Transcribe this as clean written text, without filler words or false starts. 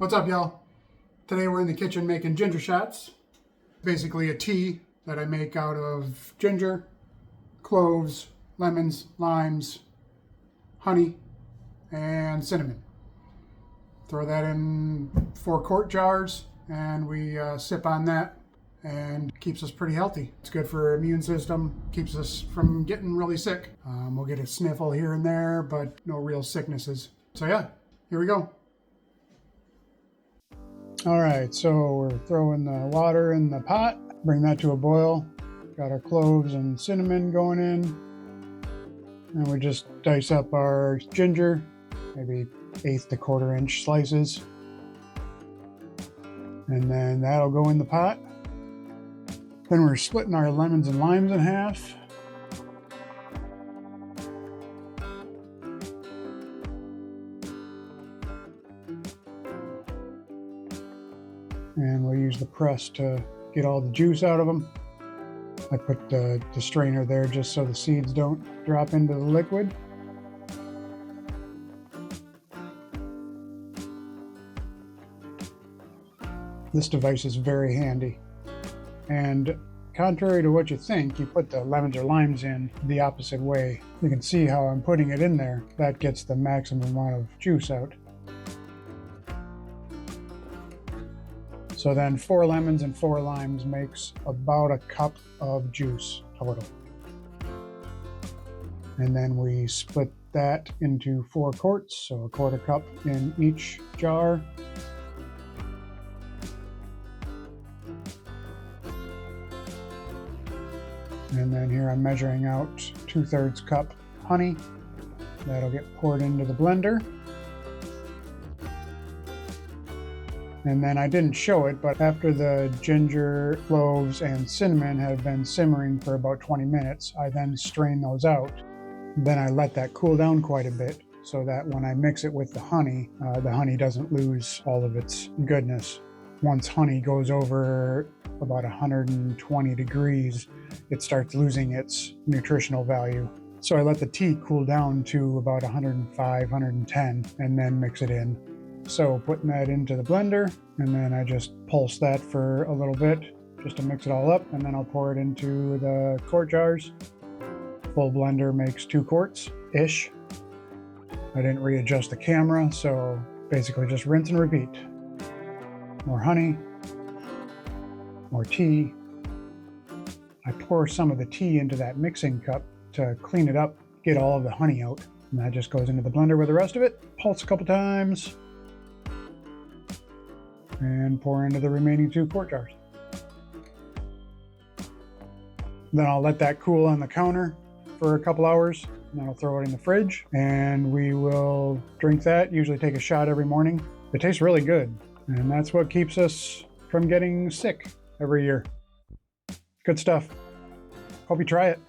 What's up, y'all? Today we're in the kitchen making ginger shots. Basically a tea that I make out of ginger, cloves, lemons, limes, honey, and cinnamon. Throw that in 4 quart jars and we sip on that, and keeps us pretty healthy. It's good for our immune system, keeps us from getting really sick. We'll get a sniffle here and there, but no real sicknesses. So yeah, here we go. All right, so we're throwing the water in the pot, bring that to a boil. Got our cloves and cinnamon going in. And we just dice up our ginger, maybe 1/8 to 1/4 inch slices. And then that'll go in the pot. Then we're splitting our lemons and limes in half. And we'll use the press to get all the juice out of them. I put the strainer there just so the seeds don't drop into the liquid. This device is very handy. And contrary to what you think, you put the lemons or limes in the opposite way. You can see how I'm putting it in there. That gets the maximum amount of juice out. So then 4 lemons and 4 limes makes about 1 cup of juice total. And then we split that into 4 quarts, so 1/4 cup in each jar. And then here I'm measuring out 2/3 cup honey. That'll get poured into the blender. And then I didn't show it, but after the ginger, cloves, and cinnamon have been simmering for about 20 minutes, I then strain those out. Then I let that cool down quite a bit so that when I mix it with the honey doesn't lose all of its goodness. Once honey goes over about 120 degrees, it starts losing its nutritional value. So I let the tea cool down to about 105, 110, and then mix it in. So putting that into the blender, and then I just pulse that for a little bit just to mix it all up, and then I'll pour it into the quart jars. Full blender makes 2 quarts-ish. I didn't readjust the camera, so basically just rinse and repeat. More honey, more tea. I pour some of the tea into that mixing cup to clean it up, get all of the honey out, and that just goes into the blender with the rest of it. Pulse a couple times, and pour into the remaining 2 quart jars. Then I'll let that cool on the counter for a couple hours, and then I'll throw it in the fridge, and we will drink that. Usually take a shot every morning. It tastes really good, and that's what keeps us from getting sick every year. Good stuff. Hope you try it.